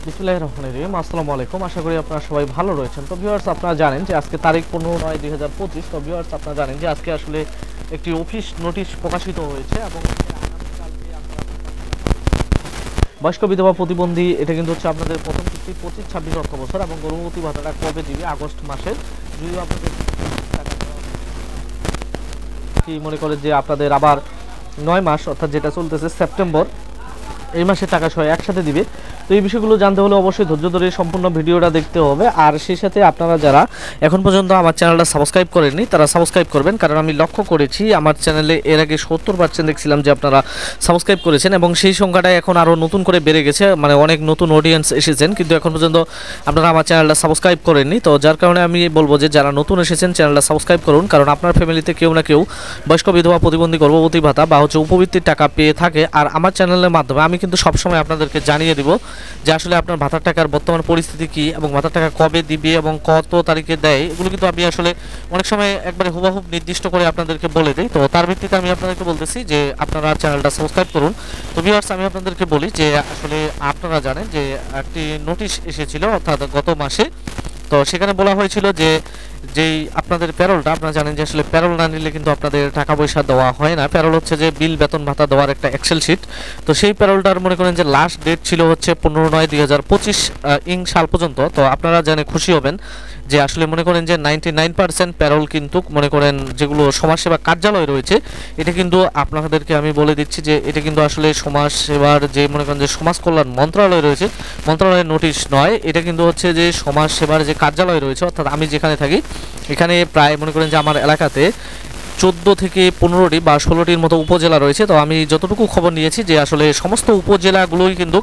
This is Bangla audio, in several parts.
বিসমিল্লাহির রহমানির রহিম। আসসালামু আলাইকুম। আশা করি আপনারা সবাই ভালো রয়েছেন। তো ভিউয়ার্স, আপনারা জানেন যে আজকে তারিখ 15/9/2025। তো ভিউয়ার্স, আপনারা জানেন যে আজকে আসলে একটি অফিস নোটিশ প্রকাশিত হয়েছে এবং বয়স্ক বিধবা প্রতিবন্ধী এটা কিন্তু হচ্ছে আপনাদের প্রথম কিস্তি 25-26 অর্থ বছর এবং গর্ভবতী ভাতাটা কবে দিবে আগস্ট মাসের। যদিও আপনাদের কি মনে করে যে আপনাদের আবার 9 মাস অর্থাৎ যেটা চলতেছে সেপ্টেম্বর এই মাসে টাকা সহ একসাথে দিবে। তো এই বিষয়গুলো জানতে হলে অবশ্যই ধৈর্য ধরে সম্পূর্ণ ভিডিওটা দেখতে হবে। আর সেই সাথে আপনারা যারা এখন পর্যন্ত আমার চ্যানেলটা সাবস্ক্রাইব করেননি তারা সাবস্ক্রাইব করবেন, কারণ আমি লক্ষ্য করেছি আমার চ্যানেলে এর আগে 70% দেখছিলাম যে আপনারা সাবস্ক্রাইব করেছেন এবং সেই সংখ্যাটা এখন আরও নতুন করে বেড়ে গেছে, মানে অনেক নতুন অডিয়েন্স এসেছেন, কিন্তু এখন পর্যন্ত আপনারা আমার চ্যানেলটা সাবস্ক্রাইব করেননি। তো যার কারণে আমি বলবো যে যারা নতুন এসেছেন চ্যানেলটা সাবস্ক্রাইব করুন, কারণ আপনার ফ্যামিলিতে কেউ না কেউ বয়স্ক বিধবা প্রতিবন্ধী গর্ভবতী ভাতা বা হচ্ছে উপবৃত্তির টাকা পেয়ে থাকে। আর আমার চ্যানেলের মাধ্যমে আমি কিন্তু সবসময় আপনাদেরকে জানিয়ে দিব যে আসলে আপনার ভাতার টাকার বর্তমান পরিস্থিতি কি এবং ভাতার টাকা কবে দিবে এবং কত তারিখে দেয়, এগুলো কিন্তু আমি আসলে অনেক সময় একবারে হুবহুব নির্দিষ্ট করে আপনাদেরকে বলে দিই। তো তার ভিত্তিতে আমি আপনাদেরকে বলতেছি যে আপনারা চ্যানেলটা সাবস্ক্রাইব করুন। তো ভিউয়ার্স, আমি আপনাদেরকে বলি যে আসলে আপনারা জানেন যে একটি নোটিশ এসেছিল অর্থাৎ গত মাসে। তো সেখানে বলা হয়েছিল যে যেই আপনাদের প্যারোলটা, আপনারা জানেন যে আসলে প্যারোল না নিলে কিন্তু আপনাদের টাকা পয়সা দেওয়া হয় না। প্যারোল হচ্ছে যে বিল বেতন ভাতা দেওয়ার একটা এক্সেল শিট। তো সেই প্যারোলটার মনে করেন যে লাস্ট ডেট ছিল হচ্ছে 15/9/2025 সাল পর্যন্ত। তো আপনারা জেনে খুশি হবেন যে আসলে মনে করেন যে 99% প্যারোল কিন্তু মনে করেন যেগুলো সমাজসেবা কার্যালয় রয়েছে, এটা কিন্তু আপনাদেরকে আমি বলে দিচ্ছি যে এটা কিন্তু আসলে সমাজসেবার যে মনে করেন যে সমাজ কল্যাণ মন্ত্রণালয় রয়েছে, মন্ত্রণালয়ের নোটিশ নয়, এটা কিন্তু হচ্ছে যে সমাজসেবার যে কার্যালয় রয়েছে, অর্থাৎ আমি যেখানে থাকি এখানে প্রায় মনে করেন যে আমার এলাকাতে 14 থেকে 15টি বা 16টির মতো উপজেলা রয়েছে। তো আমি যতটুকু খবর নিয়েছি যে আসলে সমস্ত উপজেলাগুলোই কিন্তু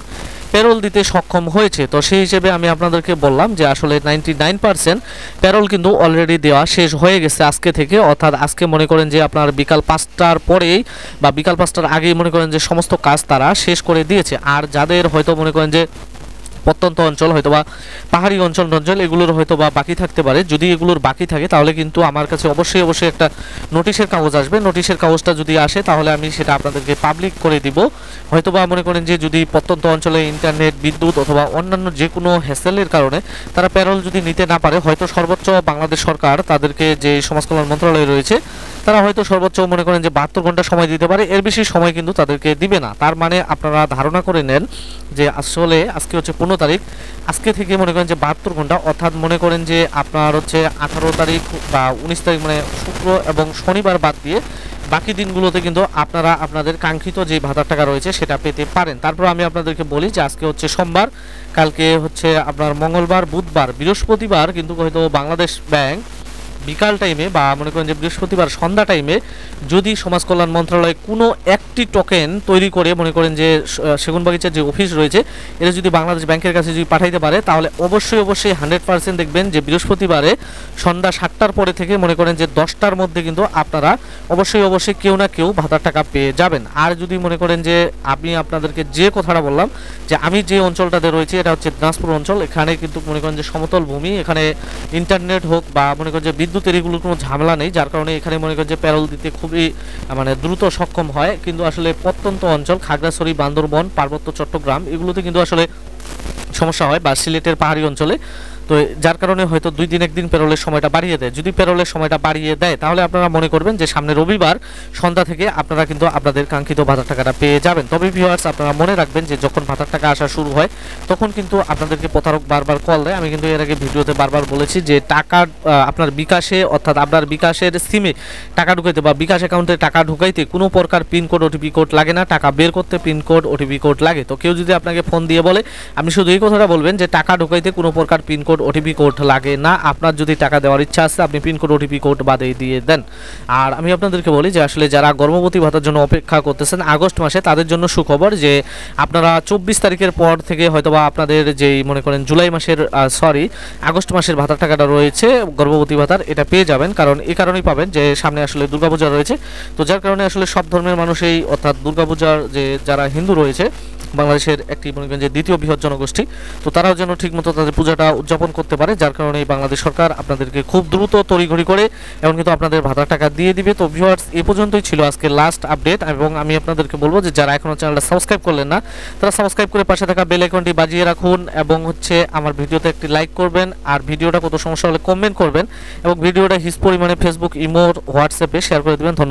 প্যারোল দিতে সক্ষম হয়েছে। তো সেই হিসেবে আমি আপনাদেরকে বললাম যে আসলে 99% প্যারোল কিন্তু অলরেডি দেওয়া শেষ হয়ে গেছে আজকে থেকে, অর্থাৎ আজকে মনে করেন যে আপনার বিকাল 5টার পরেই বা বিকাল 5টার আগেই মনে করেন যে সমস্ত কাজ তারা শেষ করে দিয়েছে। আর যাদের হয়তো মনে করেন যে প্রত্যন্ত অঞ্চল হয়তোবা পাহাড়ি অঞ্চল এগুলোর হয়তোবা বাকি থাকতে পারে, যদি এগুলোর বাকি থাকে তাহলে কিন্তু আমার কাছে অবশ্যই একটা নোটিশের কাগজ আসবে। নোটিশের কাগজটা যদি আসে তাহলে আমি সেটা আপনাদেরকে পাবলিক করে দিব। হয়তোবা মনে করেন যে যদি প্রত্যন্ত অঞ্চলে ইন্টারনেট, বিদ্যুৎ অথবা অন্যান্য যে কোনো হ্যাসেলের কারণে তারা প্যারোল যদি নিতে না পারে, হয়তো সর্বোচ্চ বাংলাদেশ সরকার তাদেরকে যে সমাজ কল্যাণ মন্ত্রণালয় রয়েছে তারা হয়তো সর্বোচ্চ মনে করেন যে 72 ঘন্টা সময় দিতে পারে, এর বেশি সময় কিন্তু তাদেরকে দিবে না। তার মানে আপনারা ধারণা করে নেন যে আসলে আজকে হচ্ছে 15 তারিখ, আজকে থেকে মনে করেন যে 72 ঘন্টা অর্থাৎ মনে করেন যে আপনার হচ্ছে 18 তারিখ বা 19 তারিখ মানে শুক্র এবং শনিবার বাদ দিয়ে বাকি দিনগুলোতে কিন্তু আপনারা আপনাদের কাঙ্ক্ষিত যে ভাতার টাকা রয়েছে সেটা পেতে পারেন। তারপর আমি আপনাদেরকে বলি যে আজকে হচ্ছে সোমবার, কালকে হচ্ছে আপনার মঙ্গলবার, বুধবার, বৃহস্পতিবার কিন্তু হয়তো বাংলাদেশ ব্যাংক বিকাল টাইমে বা মনে করেন যে বৃহস্পতিবার সন্ধ্যা টাইমে যদি সমাজ কল্যাণ মন্ত্রণালয় কোনো একটি টোকেন তৈরি করে মনে করেন যে সেগুনবাগিচার যে অফিস রয়েছে এটা যদি বাংলাদেশ ব্যাংকের কাছে যদি পাঠাইতে পারে, তাহলে অবশ্যই 100% দেখবেন যে বৃহস্পতিবারে সন্ধ্যা 7টার পরে থেকে মনে করেন যে 10টার মধ্যে কিন্তু আপনারা অবশ্যই কেউ না কেউ ভাতার টাকা পেয়ে যাবেন। আর যদি মনে করেন যে আমি আপনাদেরকে যে কথাটা বললাম যে আমি যে অঞ্চলটাতে রয়েছে এটা হচ্ছে দিনাজপুর অঞ্চল, এখানে কিন্তু মনে করেন যে সমতল ভূমি, এখানে ইন্টারনেট হোক বা মনে করেন যে বিদ্যুতের এগুলোর কোনো ঝামেলা নেই, যার কারণে এখানে মনে করেন যে প্যারোল দিতে খুবই মানে দ্রুত সক্ষম হয়। কিন্তু আসলে প্রত্যন্ত অঞ্চল খাগড়াছড়ি, বান্দরবন, পার্বত্য চট্টগ্রাম এগুলোতে কিন্তু আসলে সমস্যা হয়, বা সিলেটের পাহাড়ি অঞ্চলে। তো যার কারণে হয়তো 2 দিন 1 দিন প্যারোলের সময়টা বাড়িয়ে দেয়। যদি প্যারোলের সময়টা বাড়িয়ে দেয় তাহলে আপনারা মনে করবেন যে সামনে রবিবার সন্ধ্যা থেকে আপনারা কিন্তু আপনাদের কাঙ্ক্ষিত ভাতার টাকাটা পেয়ে যাবেন। তবে ভিউয়ার্স, আপনারা মনে রাখবেন যে যখন ভাতার টাকা আসা শুরু হয় তখন কিন্তু আপনাদেরকে প্রতারক বারবার কল দেয়। আমি কিন্তু এর আগে ভিডিওতে বারবার বলেছি যে টাকা আপনার বিকাশে অর্থাৎ আপনার বিকাশের সিমে টাকা ঢুকাইতে বা বিকাশ অ্যাকাউন্টে টাকা ঢুকাইতে কোনো প্রকার পিনকোড, ওটিপি কোড লাগে না, টাকা বের করতে পিনকোড, ওটিপি কোড লাগে। তো কেউ যদি আপনাকে ফোন দিয়ে বলে, আপনি শুধু এই কথাটা বলবেন যে টাকা ঢুকাইতে কোনো প্রকার পিনকোড, ওটিপি কোড লাগে না, আপনার যদি টাকা দেওয়ার ইচ্ছা আছে আপনি পিনকোড, ওটিপি কোড বাদে দিয়ে দেন। আর আমি আপনাদেরকে বলি যে আসলে যারা গর্ভবতী ভাতার জন্য অপেক্ষা করতেছেন আগস্ট মাসে, তাদের জন্য সুখবর যে আপনারা 24 তারিখের পর থেকে হয়তোবা আপনাদের যেই মনে করেন আগস্ট মাসের ভাতার টাকাটা রয়েছে গর্ভবতী ভাতার, এটা পেয়ে যাবেন। কারণ এই কারণেই পাবেন যে সামনে আসলে দুর্গাপূজা রয়েছে। তো যার কারণে আসলে সব ধর্মের মানুষই অর্থাৎ দুর্গাপূজার যে যারা হিন্দু রয়েছে বাংলাদেশের একটি মনে করেন যে দ্বিতীয় বৃহৎ জনগোষ্ঠী, তো তারাও যেন ঠিকমতো তাদের পূজাটা উদযাপন করতে পারে, যার কারণে বাংলাদেশ সরকার আপনাদেরকে খুব দ্রুত তড়িঘড়ি করে এখন কিন্তু আপনাদের ভাতার টাকা দিয়ে দিবে। তো ভিউয়ার্স, এই পর্যন্তই ছিল আজকে লাস্ট আপডেট, এবং আমি আপনাদেরকে বলবো যে যারা এখনও চ্যানেলটা সাবস্ক্রাইব করলেন না তারা সাবস্ক্রাইব করে পাশে থাকা বেল আইকনটি বাজিয়ে রাখুন, এবং আমার ভিডিওতে একটি লাইক করবেন, আর ভিডিওটা কত সমস্যা হলে কমেন্ট করবেন, এবং ভিডিওটা হিস পরিমাণে ফেসবুক, ইমো, হোয়াটসঅ্যাপে শেয়ার করে দেবেন। ধন্যবাদ।